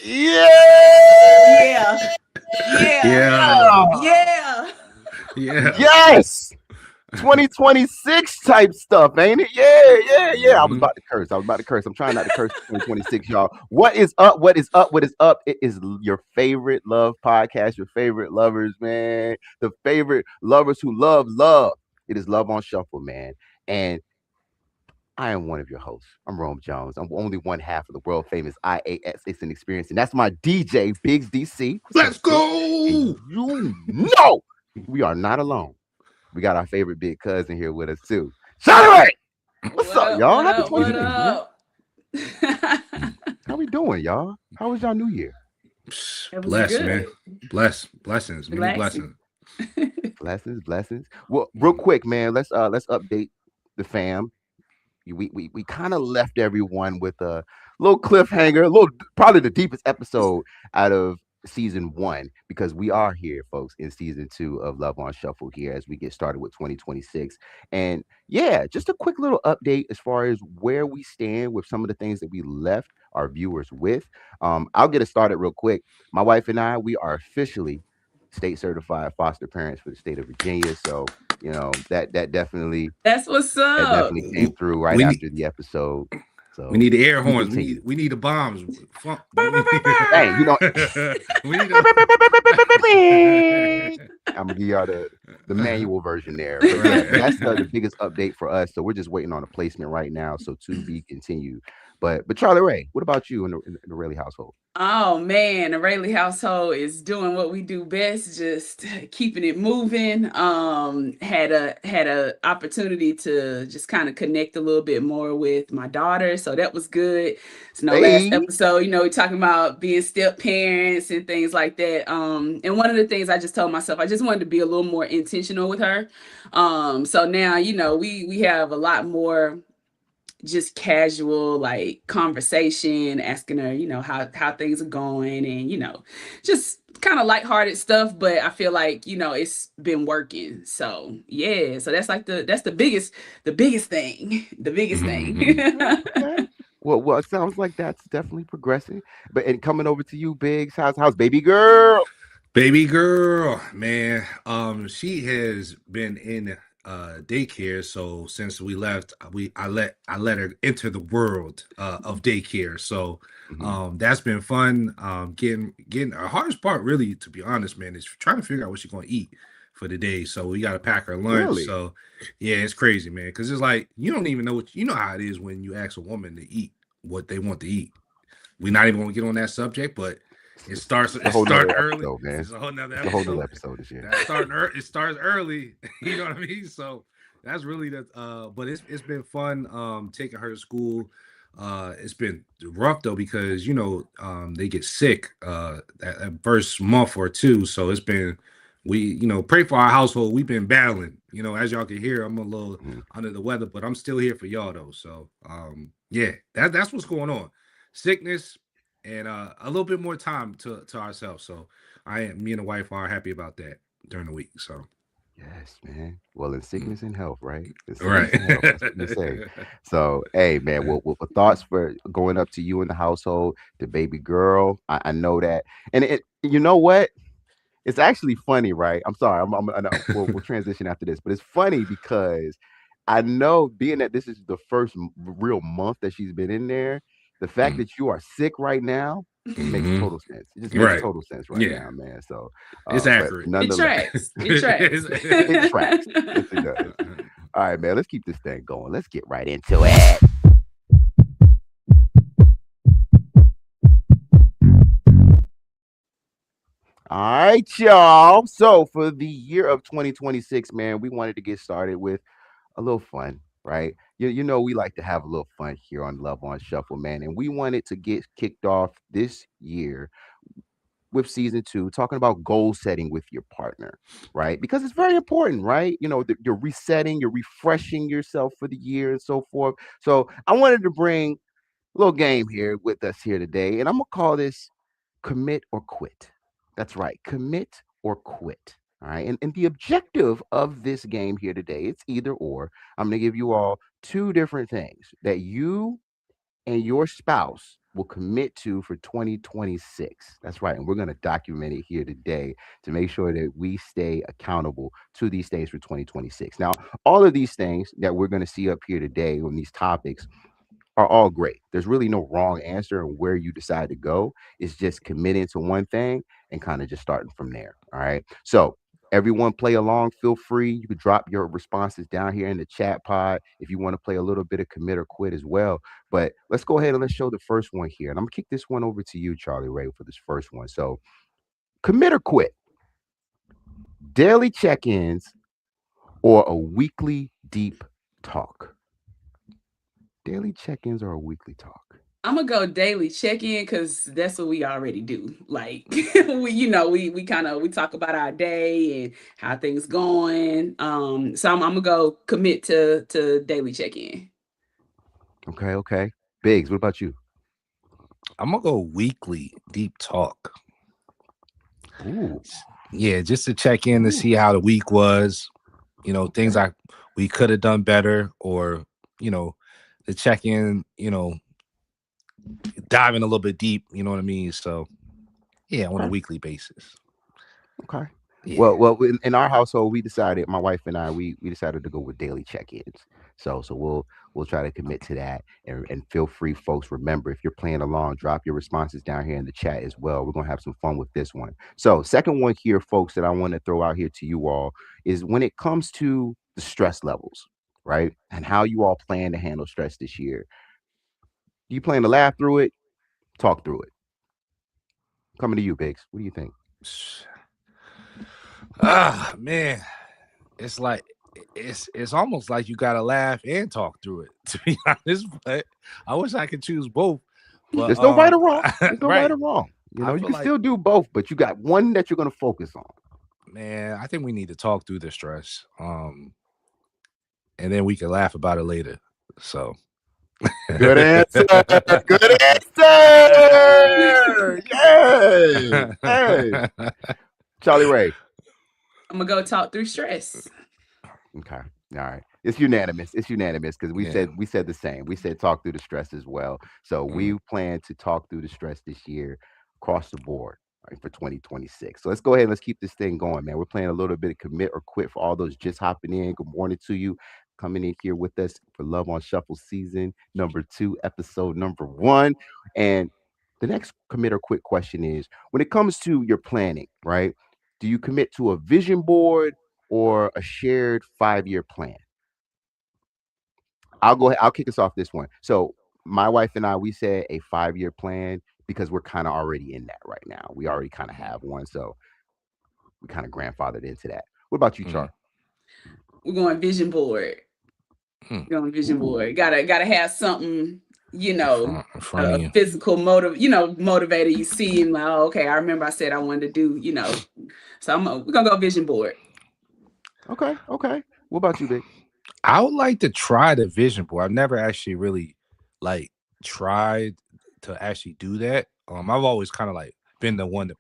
Yeah. Yeah. Yeah. Yeah. Yeah. Yeah. Yes. 2026 type stuff, ain't it? Yeah. I was Hmm. about to curse. I was about to curse. I'm trying not to curse 2026, y'all. What is up? What is up? What is up? It is your favorite love podcast, your favorite lovers, man. The favorite lovers who love love. It is Love on Shuffle, man. And I am one of your hosts. I'm Rome Jones. I'm only one half of the world famous IAS Instant Experience, and that's my DJ, Biggs DC. What's up, Let's sis? And go. you know we are not alone. We got our favorite big cousin here with us too. Charlie, what's What up, up? y'all? What Happy up? What 26, man. up? How we doing, y'all? How was y'all New Year? It was Bless, man. good. Blessings. Many Relaxing. blessings. Blessings, blessings. Well, real quick, man. Let's update the fam. We kind of left everyone with a little cliffhanger, a little probably the deepest episode out of season one because we are here, folks, in season two of Love on Shuffle here as we get started with 2026. And yeah, just a quick little update as far as where we stand with some of the things that we left our viewers with. I'll get it started real quick. My wife and I, we are officially state certified foster parents for the state of Virginia. So that definitely That's what's up. came through right We need after the episode. we So need the air we horns. continue. We need the bombs. We Bang, need we need I'm gonna give y'all the manual version there. But yeah, but that's the right. biggest update for us. So we're just waiting on a placement right now. So to be continued. But Charlie Ray, what about you in the Rayleigh household? Oh man, the Rayleigh household is doing what we do best, just keeping it moving. Had a opportunity to just kind of connect a little bit more with my daughter, so that was good. So, last Hey, episode, we talking about being step parents and things like that. And one of the things I just told myself, I just wanted to be a little more intentional with her. So now, we have a lot more just casual like conversation, asking her, how things are going, and just kind of lighthearted stuff. But I feel like it's been working. So yeah, so that's the biggest thing, the biggest thing. Mhm. okay. Well, it sounds like that's definitely progressing. But and coming over to you, Biggs, how's baby girl? Baby girl, man. She has been in daycare. So since we left, I let her enter the world of daycare. So Hmm. that's been fun. Getting our hardest part, really, to be honest, man, is trying to figure out what she's gonna eat for the day. So we got to pack her lunch. Really? So yeah, it's crazy, man, because it's like you don't even know what you know how it is when you ask a woman to eat what they want to eat. We're not even gonna get on that subject, but it starts. It's a It whole nother start early. episode, man. It's a whole nother It's a whole nother episode. episode this year. That starting. It starts early. You know what I mean? So that's really the. But it's been fun. Taking her to school. It's been rough though because they get sick. That first month or two. So it's been. We pray for our household. We've been battling. As y'all can hear, I'm a little Mhm. under the weather, but I'm still here for y'all though. So yeah, that's what's going on. Sickness and a little bit more time to ourselves. So me and the wife are happy about that during the week. So Yes, man. Well, in mm, sickness and health, right? In right. sickness and health. That's what they say. So, hey, man, what thoughts for going up to you in the household, the baby girl? I know that, and you know what? It's actually funny, right? I'm sorry. I know, we'll transition after this, but it's funny because I know, being that this is the first real month that she's been in there, the fact Mm, that you are sick right now makes mhm. total sense. It just makes Right. total sense right Yeah. now, man. So, It's but accurate. It nonetheless, tracks. It tracks. it tracks. Yes, it does. All right, man. Let's keep this thing going. Let's get right into it. All right, y'all. So for the year of 2026, man, we wanted to get started with a little fun, right? You know, we like to have a little fun here on Love on Shuffle, man. And we wanted to get kicked off this year with season two, talking about goal setting with your partner, right? Because it's very important, right? You're resetting, you're refreshing yourself for the year and so forth. So I wanted to bring a little game here with us here today. And I'm going to call this commit or quit. That's right, commit or quit. All right. And the objective of this game here today, it's either or. I'm going to give you all two different things that you and your spouse will commit to for 2026. That's right. And we're going to document it here today to make sure that we stay accountable to these things for 2026. Now, all of these things that we're going to see up here today on these topics are all great. There's really no wrong answer on where you decide to go. It's just committing to one thing and kind of just starting from there. All right. So everyone play along. Feel free. You could drop your responses down here in the chat pod if you want to play a little bit of commit or quit as well. But let's go ahead and let's show the first one here. And I'm gonna kick this one over to you, Charlie Ray, for this first one. So commit or quit. Daily check-ins or a weekly deep talk. Daily check-ins or a weekly talk. I'm gonna go daily check-in because that's what we already do. Like we kind of we talk about our day and how things going. So I'm gonna go commit to daily check-in. Okay. Biggs, what about you? I'm gonna go weekly deep talk. Ooh. Yeah, just to check in to see how the week was. Things we could have done better, or to check in. Diving a little bit deep. You know what I mean? So yeah, on a weekly basis. Okay. Yeah. Well, in our household, we decided, my wife and I, we decided to go with daily check-ins. So we'll try to commit to that, and feel free, folks. Remember, if you're playing along, drop your responses down here in the chat as well. We're gonna have some fun with this one. So, second one here, folks, that I want to throw out here to you all is when it comes to the stress levels, right, and how you all plan to handle stress this year. Do you plan to laugh through it, talk through it? Coming to you, Biggs. What do you think? Man, it's like it's almost like you gotta laugh and talk through it, to be honest. But I wish I could choose both. But There's no right or wrong. There's no right. right or wrong. You I can feel like, still do both, but you got one that you're gonna focus on. man, I think we need to talk through the stress. And then we can laugh about it later. So Good answer. Good answer. Yay. Hey. Charlie Ray. I'm gonna go talk through stress. Okay. All right. It's unanimous. Because we said the same. We said talk through the stress as well. So we plan to talk through the stress this year across the board, right, for 2026. So let's go ahead and let's keep this thing going, man. We're playing a little bit of commit or quit for all those just hopping in. Good morning to you. Coming in here with us for Love on Shuffle season number 2, episode number 1. And the next commit or quit question is, when it comes to your planning, right? Do you commit to a vision board or a shared 5-year plan? I'll go ahead. I'll kick us off this one. So my wife and I, we said a 5-year plan because we're kind of already in that right now. We already kind of have one, so we kind of grandfathered into that. What about you, Char? We're going vision board. Going vision board. Gotta have something, in front of you. Physical motivator. You see, and like, oh, okay, I remember I said I wanted to do, So we're gonna go vision board. Okay. What about you, Vic? I would like to try the vision board. I've never actually really tried to actually do that. I've always kind of been the one that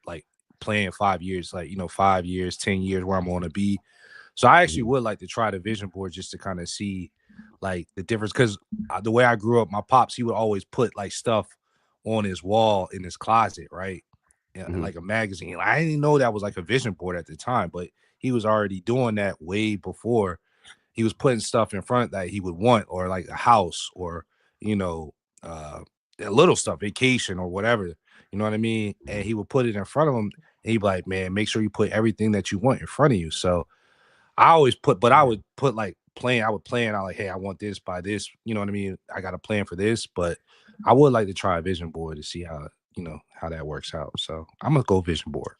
playing 5 years, 5 years, 10 years where I'm going to be. So I actually would like to try the vision board just to kind of see the difference, because the way I grew up, my pops, he would always put stuff on his wall in his closet, right? Like a magazine. I didn't know that was a vision board at the time, but he was already doing that way before. He was putting stuff in front that he would want, or a house, or little stuff, vacation or whatever, you know what I mean? And he would put it in front of him, and he'd be like, man, make sure you put everything that you want in front of you. So I always I would put plan. I would plan out hey, I want this by this, you know what I mean? I got a plan for this, but I would like to try a vision board to see how how that works out. So I'm gonna go vision board.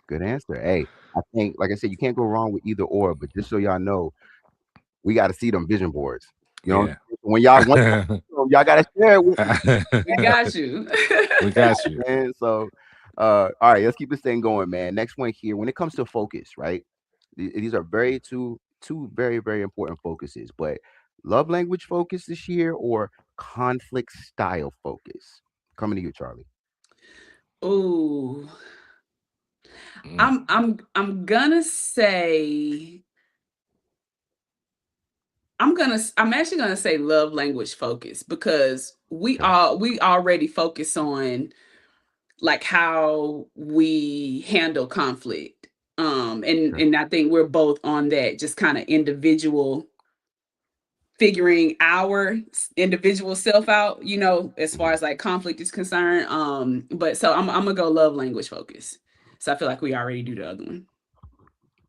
Good answer. Hey, I think, like I said, you can't go wrong with either or, but just so y'all know, we got to see them vision boards. When y'all want them, y'all got to share it with me. We got you. We got you. And so, all right, let's keep this thing going, man. Next one here, when it comes to focus, right? These are two very, very important focuses, but love language focus this year or conflict style focus? Coming to you, Charlie. Ooh. I'm gonna say I'm actually gonna say love language focus, because we Okay. already focus on like how we handle conflict. And Okay. I think we're both on that, just kind of individual, figuring our individual self out, as far Mhm. as like conflict is concerned. But so I'm gonna go love language focus. So I feel like we already do the other one.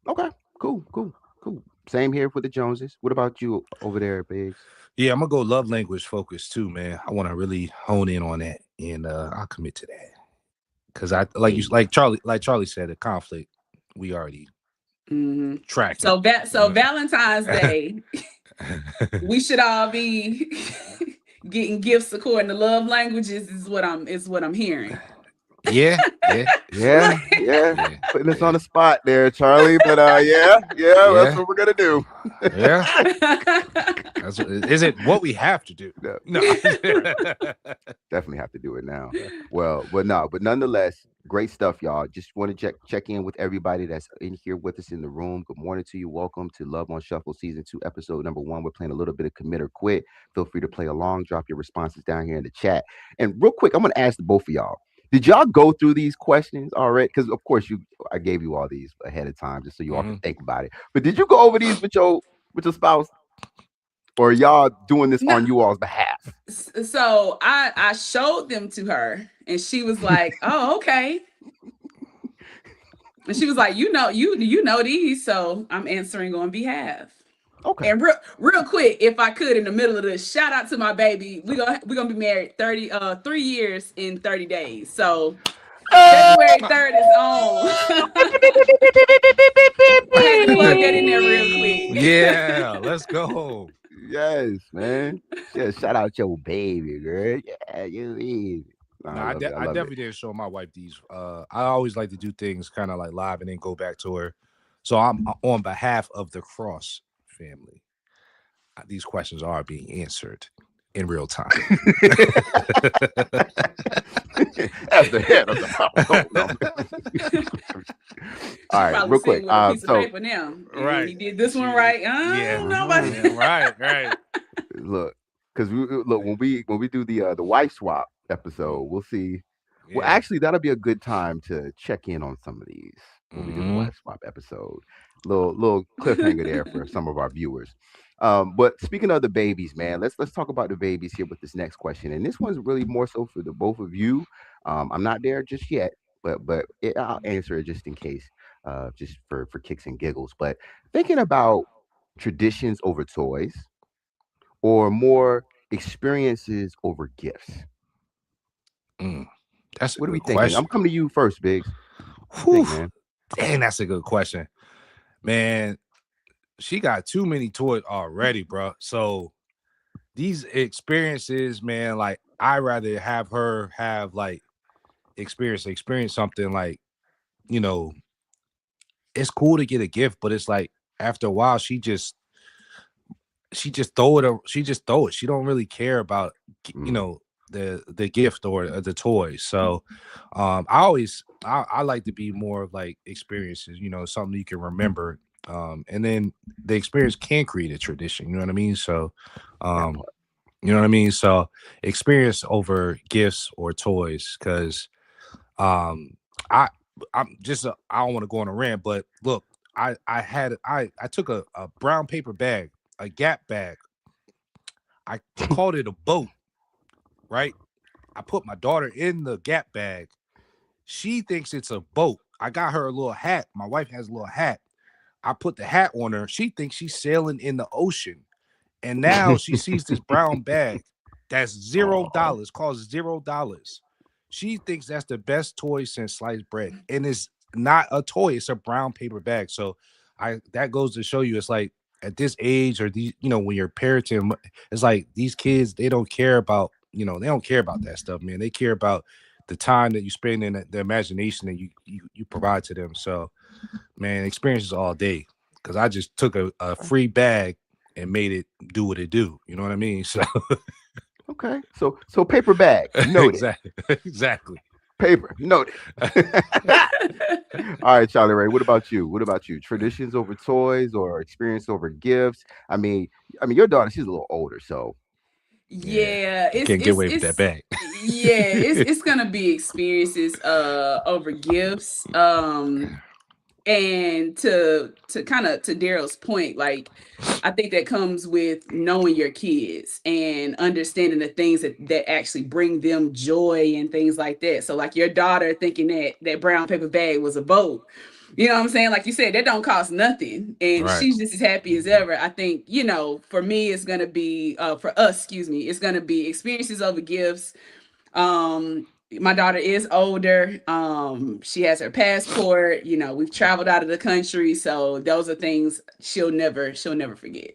Okay. Cool. Cool. Cool. Same here with the Joneses. What about you over there, Biggs? Yeah, I'm gonna go love language focus too, man. I want to really hone in on that, and I'll commit to that because I Hey. like Charlie said, the conflict we already hmm tracking. So that You so Valentine's know? Day, we should all be getting gifts according to love languages, is what I'm hearing. Yeah, yeah, Yeah. Like, Yeah. yeah, Putting us on yeah, the spot there, Charlie. But yeah. Yeah. That's yeah, what we're gonna do. yeah. Is it what we have to do? No, No. definitely have to do it now. Well, but no, but nonetheless, great stuff, y'all. Just want to check in with everybody that's in here with us in the room. Good morning to you. Welcome to Love on Shuffle Season 2, Episode number 1. We're playing a little bit of Commit or Quit. Feel free to play along. Drop your responses down here in the chat. And real quick, I'm gonna ask the both of y'all. Did y'all go through these questions already? Because of course I gave you all these ahead of time just so you all can Mhm. think about it. But did you go over these with your spouse? Or y'all doing this no, on you all's behalf? so I showed them to her, and she was like, "Oh, okay." And she was like, "You know these, so I'm answering on behalf." Okay. And real quick, if I could, in the middle of this, shout out to my baby. We're gonna be married 3 years in 30 days. So February 3rd is on. I had to plug that in there real quick. Yeah, let's go. Yes, man. Yeah, shout out your baby, girl. Yeah, you is. No, No, I love it. I I love it. definitely didn't show my wife these. I always like to do things kind of like live and then go back to her. So I'm on behalf of the Cross family. These questions are being answered in real time. As the head of the household. No. All right, Probably real sitting quick. with a piece of So paper now. Right. You did this one right. I Yeah. don't know about mhm, Yeah, right. look, because look when we do the wife swap episode, we'll see. Well, Yeah. actually, that'll be a good time to check in on some of these when we do the Mhm. wife swap episode. Little cliffhanger there for some of our viewers. But speaking of the babies, man, let's talk about the babies here with this next question, and this one's really more so for the both of you. I'm not there just yet, but I'll answer it just in case, just for kicks and giggles. But thinking about traditions over toys, or more experiences over gifts. Mm, that's a What are we good thinking? I'm question. coming to you first, Biggs. What you Whew. think, man? Dang, that's a good question. Man, she got too many toys already, bro. So these experiences, man, like I rather have her have like experience something like, you know, it's cool to get a gift, but it's like after a while she just throw it she just throw it. She don't really care about you Mm, know the gift or the toys. So I like to be more of like experiences, something you can remember. And then the experience can create a tradition, you know what I mean? So that um part. you know what I mean? So experience over gifts or toys, because um I I don't want to go on a rant, but look, I took a brown paper bag, a Gap bag. I called it a boat, right? I put my daughter in the Gap bag. She thinks it's a boat. I got her a little hat. My wife has a little hat. I put the hat on her. She thinks she's sailing in the ocean. And now she sees this brown bag that's $0, Oh, costs $0. She thinks that's the best toy since sliced bread. And it's not a toy, it's a brown paper bag. So I that goes to show you, it's like at this age, or these, when you're parenting, it's like these kids, they don't care about, they don't care about that stuff, man. They care about the time that you spend in the imagination that you provide to them. So man, experiences all day. Cause I just took a free bag and made it do what it do. You know what I mean? So okay. So paper bag. Noted. exactly. Exactly. Paper. You know that. All right, Charlie Ray. What about you? What about you? Traditions over toys or experience over gifts? I mean, your daughter, she's a little older, so Yeah, Yeah, you can't get away with that bag. it's gonna be experiences over gifts. And to kind of to Daryl's point, like I think that comes with knowing your kids and understanding the things that actually bring them joy and things like that. So like your daughter thinking that brown paper bag was a boat. You know what I'm saying? Like you said, that don't cost nothing. And Right. she's just as happy as ever. I think, for me, it's gonna be for us, excuse me, it's gonna be experiences over gifts. My daughter is older. She has her passport. We've traveled out of the country, so those are things she'll never forget.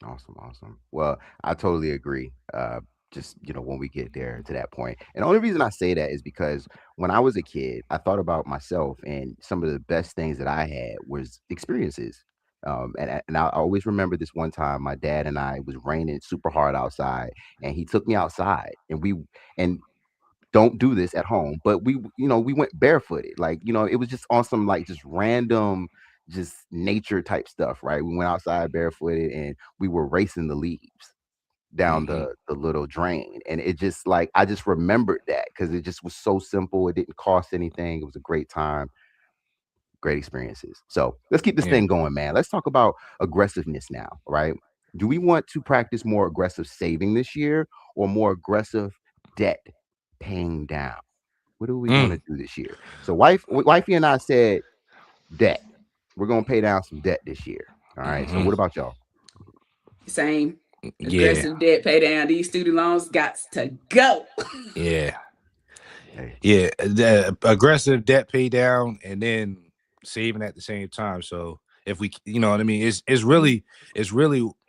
awesome, awesome. Well, I totally agree. Just when we get there to that point, and the only reason I say that is because when I was a kid, I thought about myself, and some of the best things that I had was experiences. And I always remember this one time my dad and I, it was raining super hard outside, and he took me outside, and don't do this at home, but we went barefooted. Like, it was just on some like just random, just nature type stuff, right? We went outside barefooted and we were racing the leaves down Hmm. the little drain. And it just like I just remembered that because it just was so simple. It didn't cost anything. It was a great time, great experiences. So let's keep this Yeah. thing going, man. Let's talk about aggressiveness now, right? Do we want to practice more aggressive saving this year or more aggressive debt paying down? What do we want to Mm. do this year? So wifey and I said debt. We're gonna pay down some debt this year. All right. So Hmm. what about y'all? Same. Yeah. Aggressive debt pay down. These student loans got to go. Yeah. Hey, Yeah. The aggressive debt pay down and then saving at the same time. So if we, you know what I mean, it's really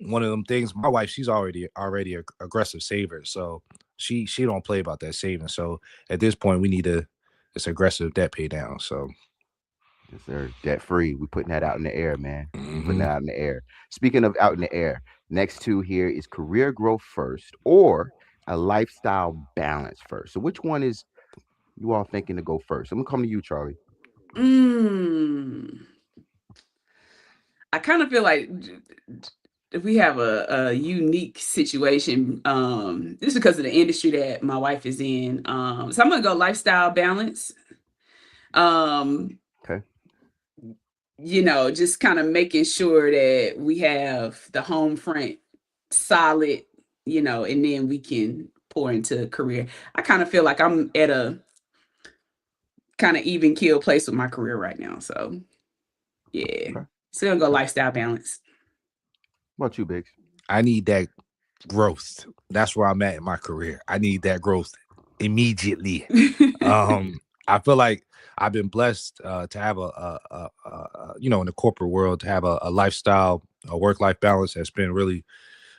one of them things. My wife, she's already a aggressive saver, so she don't play about that saving. So at this point, we need this aggressive debt pay down. So. yes, sir. Debt free. We putting that out in the air, man. We putting Hmm. that out in the air. Speaking of out in the air, next two here is career growth first or a lifestyle balance first. So which one is you all thinking to go first? I'm gonna come to you, Charlie. Mm, I kind of feel like if we have a unique situation, just because of the industry that my wife is in. So I'm gonna go lifestyle balance. Um, Okay. just kind of making sure that we have the home front solid, and then we can pour into career. I kind of feel like I'm at a kind of even kill place with my career right now. So yeah, Okay. still go Okay. lifestyle balance. What about you, Biggs? I need that growth. That's where I'm at in my career. I need that growth immediately. I feel like I've been blessed to have in the corporate world to have a lifestyle, a work life balance that's been really.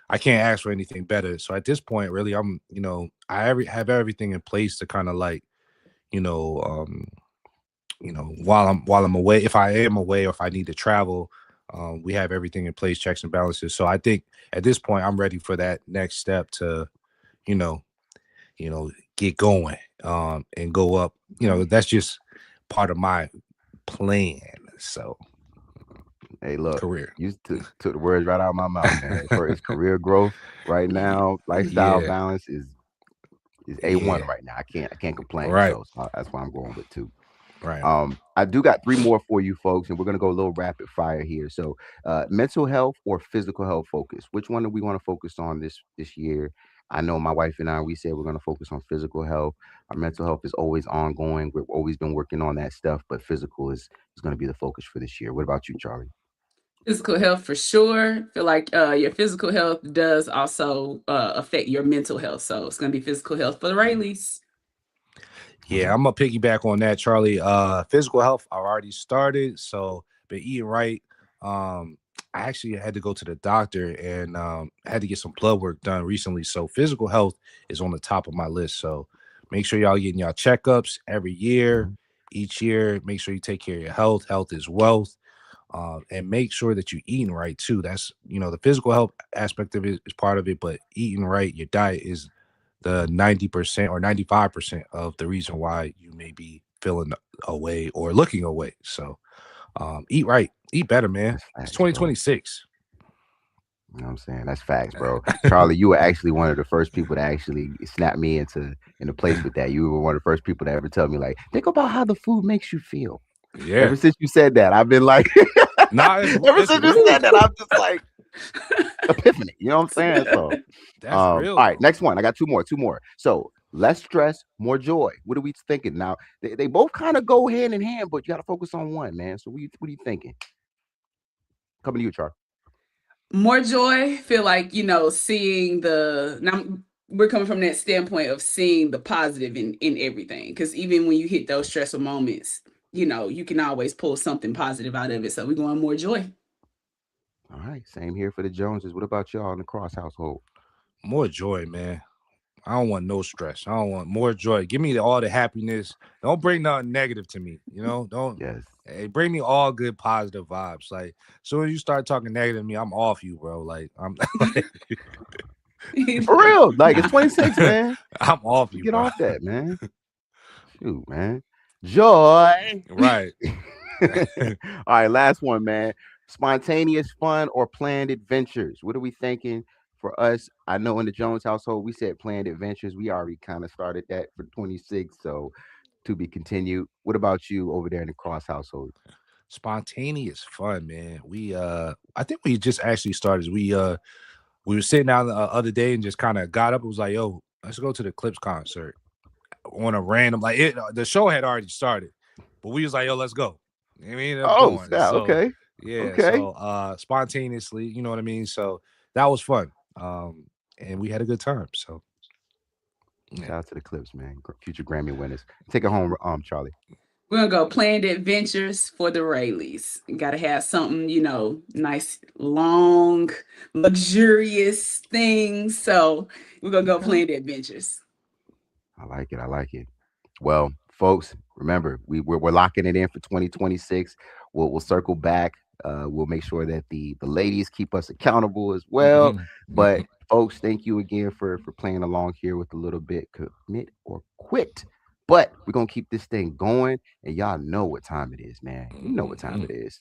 I can't ask for anything better. So at this point, really, have everything in place to kind of like, you know, um, while I'm away, if I am away or if I need to travel, we have everything in place, checks and balances. So I think at this point, I'm ready for that next step to, you know, get going and go up. That's just part of my plan. So Hey, look, career. you took the words right out of my mouth, man. For its career growth right now, lifestyle Yeah, balance is A1 yeah, right now. I can't complain. right, So that's why I'm going with two. right. I do got three more for you folks, and we're gonna go a little rapid fire here. So, mental health or physical health focus. Which one do we want to focus on this year? I know my wife and I, we said we're gonna focus on physical health. Our mental health is always ongoing. We've always been working on that stuff, but physical is gonna be the focus for this year. What about you, Charlie? Physical health for sure. Feel like your physical health does also affect your mental health. So it's gonna be physical health for the Rayleigh. Yeah, I'm gonna piggyback on that, Charlie. Physical health, I already started, so been eating right. I actually had to go to the doctor and had to get some blood work done recently. So physical health is on the top of my list. So make sure y'all getting y'all checkups every year, Mhm. each year. Make sure you take care of your health. Health is wealth. And make sure that you're eating right too. That's the physical health aspect of it is part of it, but eating right, your diet is the 90% or 95% of the reason why you may be feeling away or looking away. So eat right, eat better, man. That's It's facts, bro. 2026. You know what I'm saying? That's facts, bro. Charlie, you were actually one of the first people to actually snap me into place with that. You were one of the first people to ever tell me, like, think about how the food makes you feel. Yeah. Ever since you said that, I've been like, Nah, ever since you said that, I'm just like, epiphany. You know what I'm saying? So, that's real. all right, though. next one. I got two more. So, less stress, more joy. What are we thinking now? They both kind of go hand in hand, but you got to focus on one, man. So, what are you thinking? Coming to you, Charlie. More joy, feel like, seeing now we're coming from that standpoint of seeing the positive in everything. Because even when you hit those stressful moments, you can always pull something positive out of it. So we're going more joy. All right, same here for the Joneses. What about y'all in the Cross household? More joy, man. I don't want no stress. I don't want more joy. Give me all the happiness. Don't bring nothing negative to me. Don't. Yes. Hey, bring me all good, positive vibes. Like, so when you start talking negative to me, I'm off you, bro. Like, I'm For real. Like, it's 26, man. I'm off you. Get bro. off that, man. Shoot, man. Joy. Right. All right, last one, man. Spontaneous fun or planned adventures? What are we thinking for us? I know in the Jones household, we said planned adventures. We already kind of started that for 26, so to be continued. What about you over there in the Cross household? Spontaneous fun, man. I think we just actually started. We were sitting down the other day and just kind of got up. It was like, yo, let's go to the Clips concert on a random, the show had already started, but we was like, yo, let's go. And we ended up going. Yeah, So, okay. yeah. Okay. So spontaneously, you know what I mean? So that was fun. And we had a good time. So Shout out to the Clips, man. Future Grammy winners. Take it home, Charlie. We're gonna go planned adventures for the Rayleighs. Gotta have something, nice, long, luxurious things. So we're gonna go planned adventures. I like it. I like it. Well, folks, remember we're locking it in for 2026. We'll circle back. We'll make sure that the ladies keep us accountable as well. But folks, thank you again for playing along here with a little bit commit or quit. But we're gonna keep this thing going, and y'all know what time it is, man. You know what time it is.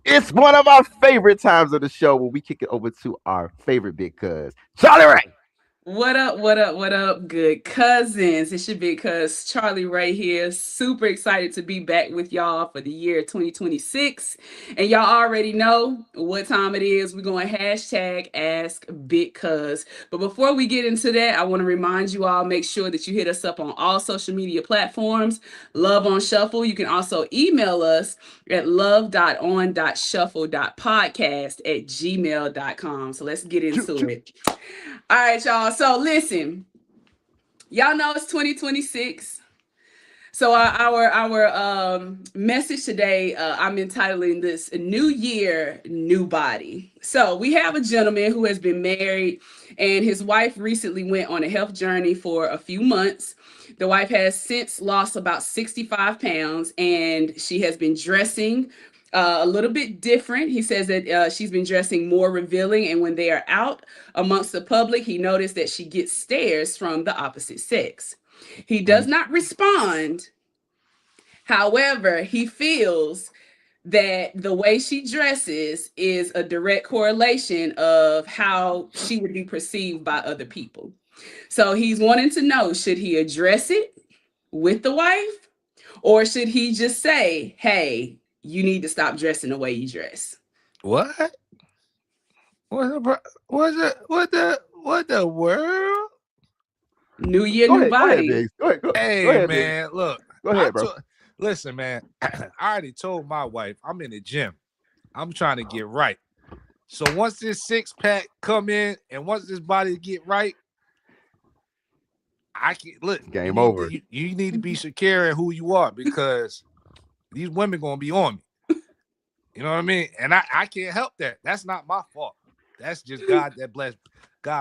It's one of our favorite times of the show when we kick it over to our favorite big cuz, Charlie Ray. What up, good cousins? It's your big cuz Charlie Ray here. Super excited to be back with y'all for the year 2026. And y'all already know what time it is. We're going hashtag Ask Big Cuz. But before we get into that, I want to remind you all, make sure that you hit us up on all social media platforms. Love on Shuffle. You can also email us at love.on.shuffle.podcast@gmail.com. So let's get into it. All right, y'all. So listen, y'all know it's 2026. So our message today, I'm entitling this "New Year, New Body." So we have a gentleman who has been married, and his wife recently went on a health journey for a few months. The wife has since lost about 65 pounds, and she has been dressing a little bit different. He says that she's been dressing more revealing, and when they are out amongst the public, he noticed that she gets stares from the opposite sex. He does not respond. However, he feels that the way she dresses is a direct correlation of how she would be perceived by other people. So he's wanting to know, should he address it with the wife, or should he just say, hey, you need to stop dressing the way you dress? What the world? New year, new body. Go ahead, Hey, man. Biggs. Look. Go ahead, bro. Listen, man. I already told my wife I'm in the gym. I'm trying to get right. So once this six pack come in and once this body get right, I can look. Game over. You need to be secure in who you are, because these women gonna be on me. You know what I mean? And I can't help that. That's not my fault. That's just God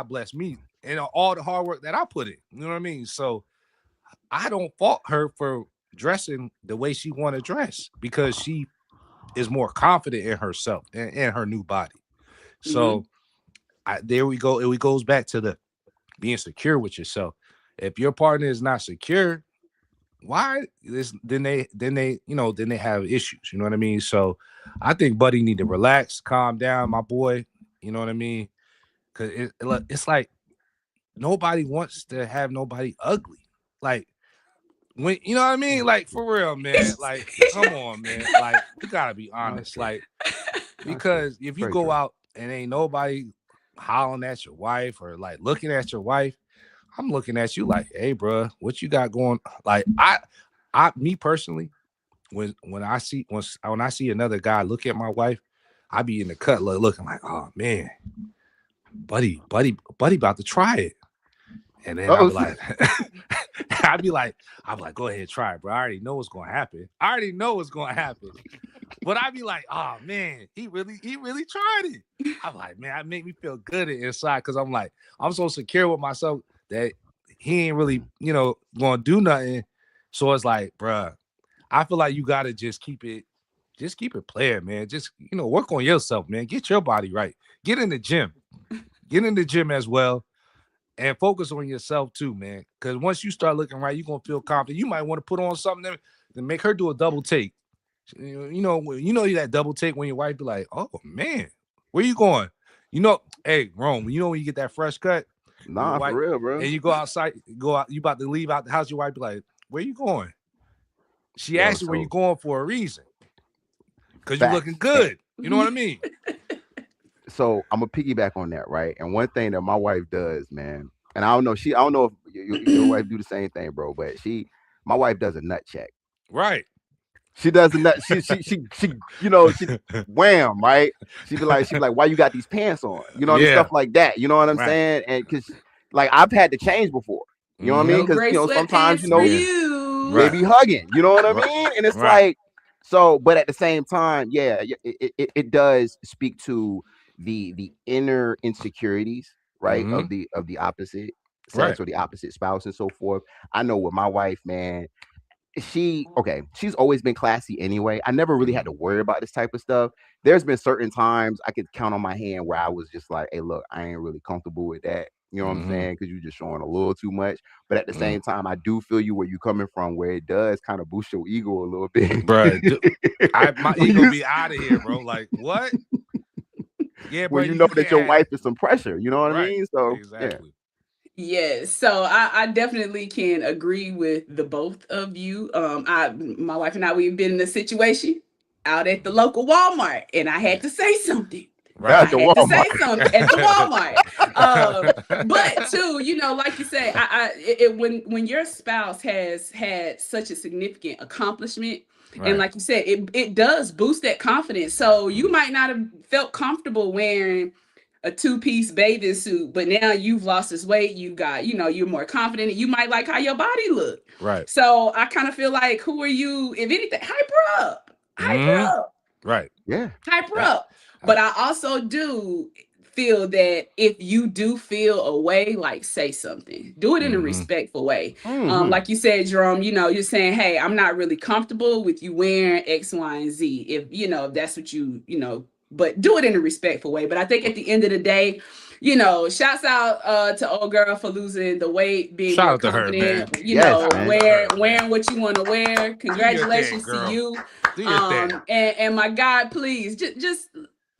bless me and all the hard work that I put in. You know what I mean? So I don't fault her for dressing the way she want to dress, because she is more confident in herself and her new body. Mhm. So there we go. It goes back to the being secure with yourself. If your partner is not secure, why this then they have issues. You know what I mean? So I think Buddy need to relax, calm down, my boy. You know what I mean? Because it's like nobody wants to have nobody ugly. Like when you know what I mean? Like for real, man. Like, come on, man. Like, you gotta be honest. Like, because if you Very go true. out and ain't nobody hollering at your wife or like looking at your wife, I'm looking at you like, hey, bro, what you got going? Like, me personally, when I see another guy look at my wife, I be in the cut looking like, oh man, buddy about to try it. And then Oh, I'd be like, go ahead, try it, bro. I already know what's gonna happen. But I'd be like, oh man, he really tried it. I'm like, man, that make me feel good inside because I'm like, I'm so secure with myself that he ain't really, gonna do nothing. So it's like, bruh, I feel like you gotta just keep it playing, man. Just work on yourself, man. Get your body right. Get in the gym. As well. And focus on yourself too, man. Because once you start looking right, you're gonna feel confident. You might want to put on something to make her do a double take. You know that double take when your wife be like, "Oh man, where you going?" Hey, Rome. You know when you get that fresh cut, nah, for real, bro. and you go outside, you about to leave out the house. Your wife be like, "Where you going?" She Yo, asked you where you going for a reason, because you're facts. looking good. You know what I mean? So I'm gonna piggyback on that, right? And one thing that my wife does, man, and I don't know if your wife do the same thing, bro, but my wife does a nut check. Right. She does a nut. She wham, right? She be like, why you got these pants on? You know what I mean? Stuff like that. You know what I'm Right. saying? And because like I've had to change before. You know what I mean? No Because gray sometimes sweatpants for you. they be hugging. You know what I mean? And it's like so, but at the same time, yeah, it does speak to the inner insecurities, right, of the opposite sex or the opposite spouse and so forth. I know with my wife, man, she's always been classy anyway. I never really had to worry about this type of stuff. There's been certain times I could count on my hand where I was just like, hey, look, I ain't really comfortable with that. You know what I'm saying? Because you're just showing a little too much. But at the same time, I do feel you where you're coming from, where it does kind of boost your ego a little bit. Bro, my ego be out of here, bro. Like, what? Yeah, bro. When you know that your wife is some pressure. You know what I mean? So, exactly. Yes, so I definitely can agree with the both of you. My wife and I, we've been in a situation out at the local Walmart, and I had to say something. Right. I had to say something at the Walmart. But too, like you say, when your spouse has had such a significant accomplishment, and like you said, it does boost that confidence. So you might not have felt comfortable wearing a two-piece bathing suit, but now you've lost this weight, you've got, you're more confident, you might like how your body look. Right. So I kind of feel like, who are you? If anything, hype her up. Right. Yeah. Hype her up. But I also do feel that if you do feel a way, like, say something, do it in a respectful way. Like you said, Jerome, you're saying, hey, I'm not really comfortable with you wearing X, Y, and Z. If that's what but do it in a respectful way. But I think at the end of the day, shouts out to old girl for losing the weight, being more confident, wearing what you want to wear. Congratulations to you. And my God, please just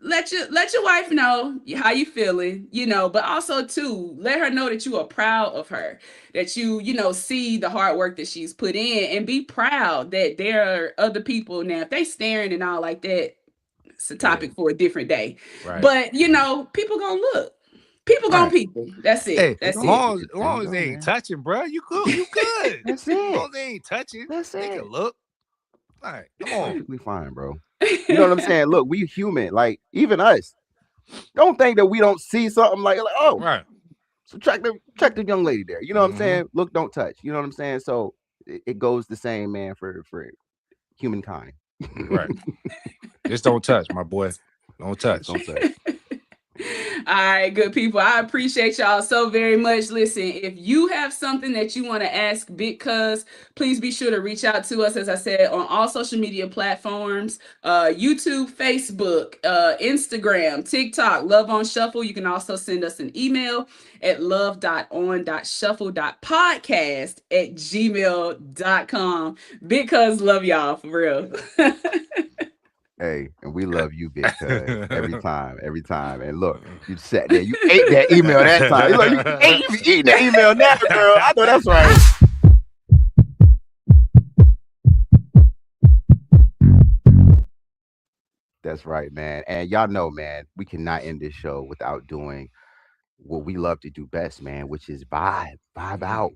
let your wife know how you feeling, but also too, let her know that you are proud of her, that you see the hard work that she's put in, and be proud that there are other people. Now, if they staring and all like that, it's a topic for a different day. Right. But people gonna look. People gonna people. That's it. Hey, that's as long as they ain't touching, bro, you good. You good. That's it. As long as they ain't touching, that's they can look. All right, come on. Perfectly fine, bro. You know what I'm saying? Look, we human. Like, even us. Don't think that we don't see something like oh, right. So check the young lady there. You know what I'm saying? Look, don't touch. You know what I'm saying? So it goes the same, man, for humankind. Right. Just don't touch, my boy. Don't touch. All right, good people. I appreciate y'all so very much. Listen, if you have something that you want to ask Big Cuz, please be sure to reach out to us, as I said, on all social media platforms, YouTube, Facebook, Instagram, TikTok, Love on Shuffle. You can also send us an email at love.on.shuffle.podcast@gmail.com. Big Cuz love y'all for real. Hey, and we love you, Big Cuz, every time. And look, you sat there, you ate that email that time. You like you eating that email now, girl. I know that's right. That's right, man. And y'all know, man, we cannot end this show without doing what we love to do best, man, which is vibe out.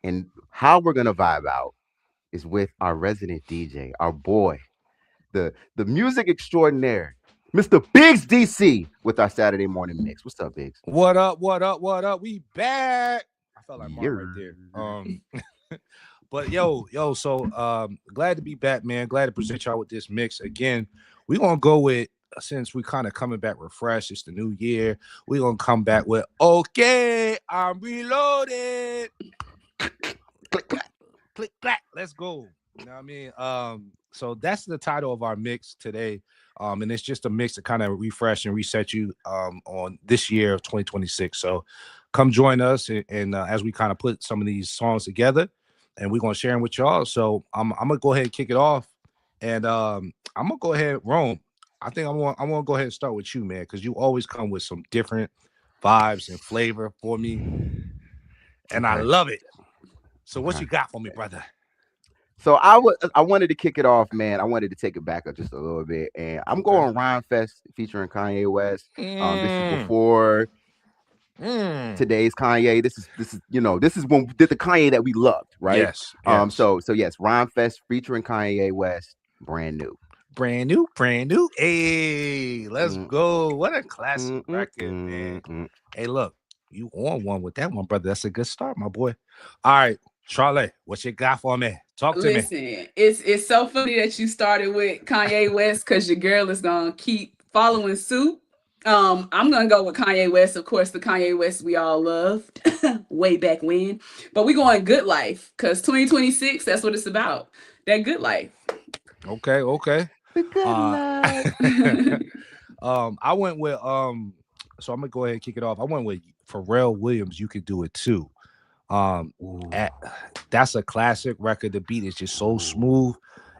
And how we're gonna vibe out is with our resident DJ, our boy, the music extraordinaire, Mr. Biggs DC, with our Saturday morning mix. What's up, Biggs? What up? We back. I felt like Mark right there. But so glad to be back, man. Glad to present y'all with this mix again. We're gonna go with, since we kind of coming back refreshed, it's the new year. We're gonna come back with okay, I'm reloaded. Click clack. Let's go. You know what I mean? So that's the title of our mix today. And it's just a mix to kind of refresh and reset you on this year of 2026. So come join us and as we kind of put some of these songs together, and we're gonna share them with y'all. So I'm gonna go ahead and kick it off, and I'm gonna go ahead, Rome. I think I want to go ahead and start with you, man, because you always come with some different vibes and flavor for me, and I love it. So what you got for me, brother? So I wanted to kick it off, man. I wanted to take it back just a little bit, and I'm going Rhyme Fest featuring Kanye West. This is before today's Kanye. This is when did the Kanye that we loved, right? Yes. So yes, Rhyme Fest featuring Kanye West, brand new. Hey, let's go. What a classic record, man. Hey, look, you on one with that one, brother. That's a good start, my boy. All right, Charlie, what you got for me? Talk to me. Listen, it's so funny that you started with Kanye West, because your girl is gonna keep following suit. I'm gonna go with Kanye West, of course, the Kanye West we all loved way back when. But we going Good Life, because 2026, that's what it's about. That good life. Okay. The good life. I went with so I'm gonna go ahead and kick it off. I went with Pharrell Williams, You Could Do It Too. That's a classic record. The beat is just so smooth,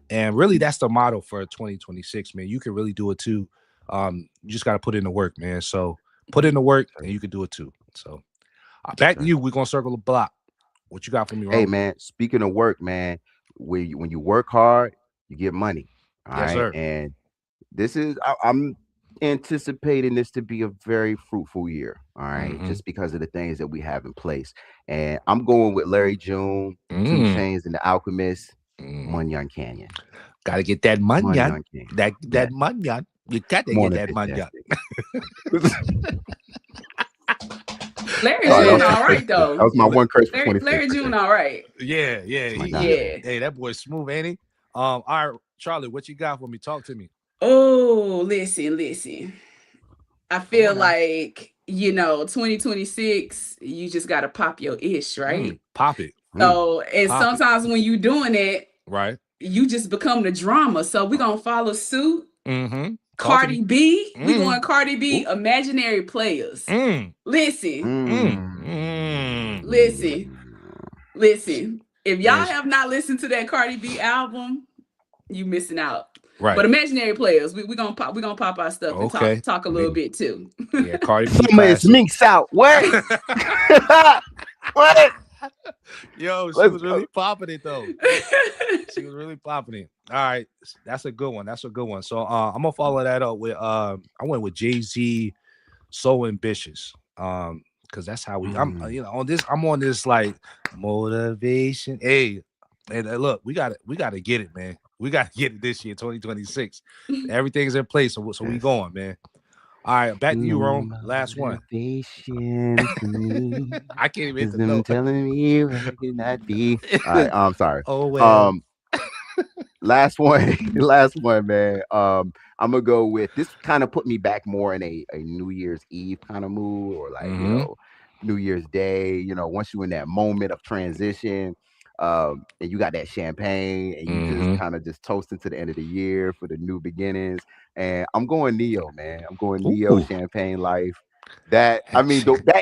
and really that's the motto for 2026, man. You can really do it too. You just got to put in the work, man. So put in the work and you can do it too. So back to you. We're gonna circle the block. What you got for me, Ron? Hey, man, speaking of work, man, when you work hard, you get money. All Yes, right. sir. And this is I'm anticipating this to be a very fruitful year. All right, just because of the things that we have in place. And I'm going with Larry June, 2 Chainz and the Alchemist, Munyon Canyon. Gotta get that munyon. Canyon. That munyon. You gotta get that munyon. Larry June, all right though. That was my one curse for 26. Larry June, all right. Yeah. Hey, that boy's smooth, ain't he? All right, Charlie, what you got for me? Talk to me. Oh, listen. I feel like 2026, you just gotta pop your ish, right? Pop it. So, and sometimes when you doing it, right, you just become the drama. So we're gonna follow suit. Cardi B, we going Cardi B. Imaginary Players. Listen. If y'all have not listened to that Cardi B album, you missing out. Right. But Imaginary Players, we gonna pop our stuff and talk a little bit too. Yeah, Cardi B. Minks out. What? What? Yo, she was really popping it though. She was really popping it. All right, that's a good one. So I'm gonna follow that up with I went with Jay-Z, So Ambitious. Because that's how I'm on this like motivation. Hey, and look, we gotta get it, man. We gotta get it this year, 2026. Everything's in place, so we going, man. All right, back to you, Rome. Last one. I can't even hit the note. Telling me where I could not be. All right, I'm sorry. Oh well. last one, last one, man. I'm gonna go with this. Kind of put me back more in a New Year's Eve kind of mood, or like Mm-hmm. New Year's Day. Once you're in that moment of transition, and you got that champagne, and you just Mm-hmm. kind of just toasting to the end of the year for the new beginnings. And I'm going Neo, man. I'm going Neo Ooh. Champagne Life. That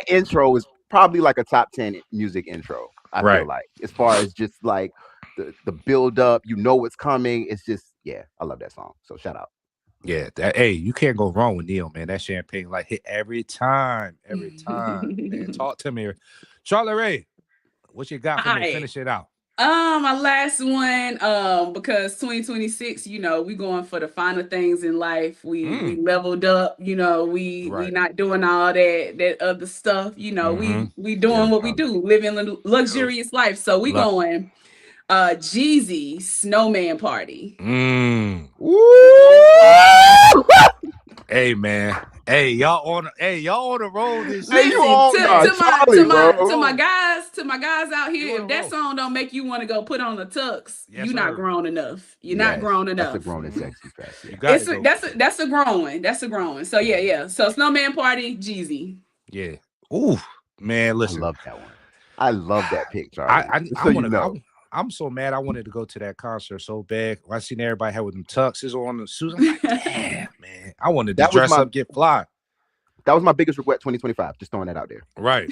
intro is probably like a top 10 music intro. I feel Right. like, as far as just like the build up, what's coming. It's just, yeah, I love that song. So shout out. Yeah, hey, you can't go wrong with Neil, man. That champagne like hit every time, man. Talk to me, Charlie Ray. What you got for me? Alright. Finish it out. My last one, because 2026, we going for the finer things in life. We leveled up, we Right. not doing all that other stuff. Mhm. We doing Yeah, what we do, living a luxurious life. So we Look. going Jeezy Snowman Party. Hey man. Hey, y'all on the road this Hey, you year. all nah, Charlie, bro. to my guys out here, if that song don't make you want to go put on a tux, Yes, you're not sir. grown enough. You're Yes, not grown enough. That's a grown and sexy fact. You Yeah. got to go. That's a grown one. That's a grown one. So yeah. So Snowman Party, Jeezy. Yeah. Ooh, man, I listen. love that one. I love that pic, Charlie. I want to. I'm so mad. I wanted to go to that concert so bad. I seen everybody had with them tuxes on the suits. I'm like, damn, man. I wanted to dress up, get fly. That was my biggest regret 2025. Just throwing that out there. Right.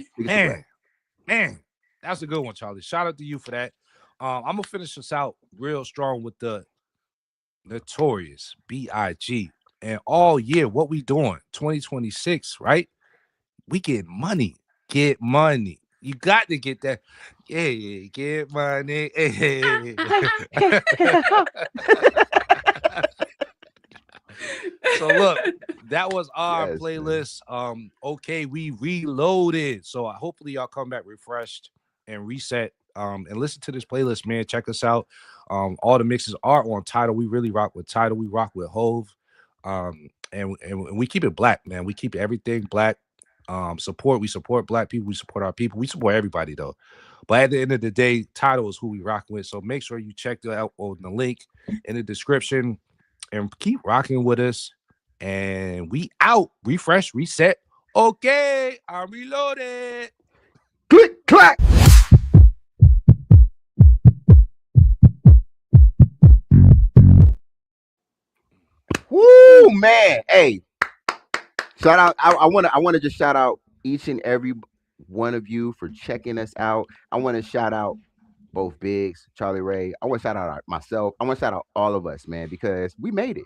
Man, that's a good one, Charlie. Shout out to you for that. I'm gonna finish this out real strong with the Notorious B.I.G. And all year, what we doing? 2026, right? We get money. Get money. You got to get that. Yeah, get money. Hey. So look, that was our playlist. Okay, we reloaded. So hopefully y'all come back refreshed and reset. And listen to this playlist, man. Check us out. All the mixes are on Tidal. We really rock with Tidal. We rock with Hove. And we keep it black, man. We keep everything black. We support black people, we support our people, we support everybody though. But at the end of the day, Tidal is who we rock with. So make sure you check that out on the link in the description and keep rocking with us. And we out. Refresh, reset. Okay, I'm reloaded. Click, clack. Woo, man. Hey, shout out. I want to just shout out each and every one of you for checking us out. I want to shout out both Biggs, Charlie Ray. I want to shout out myself. I want to shout out all of us, man, because we made it.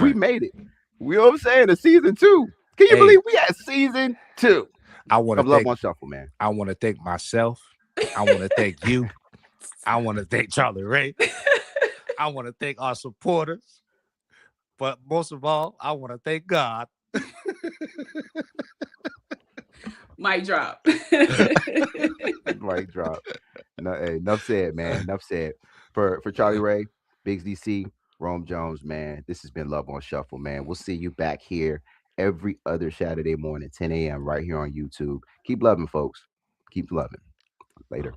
We made it. You know what I'm saying? The season 2. Can you believe we had season 2? I want to Love on Shuffle, man. I want to thank myself. I want to thank you. I want to thank Charlie Ray. I want to thank our supporters. But most of all, I want to thank God. Mic drop. Mic drop. No, hey, enough said, man. Enough said. For Charlie Ray, Biggs DC, Rome Jones, man. This has been Love on Shuffle, man. We'll see you back here every other Saturday morning, 10 a.m. right here on YouTube. Keep loving, folks. Keep loving. Later.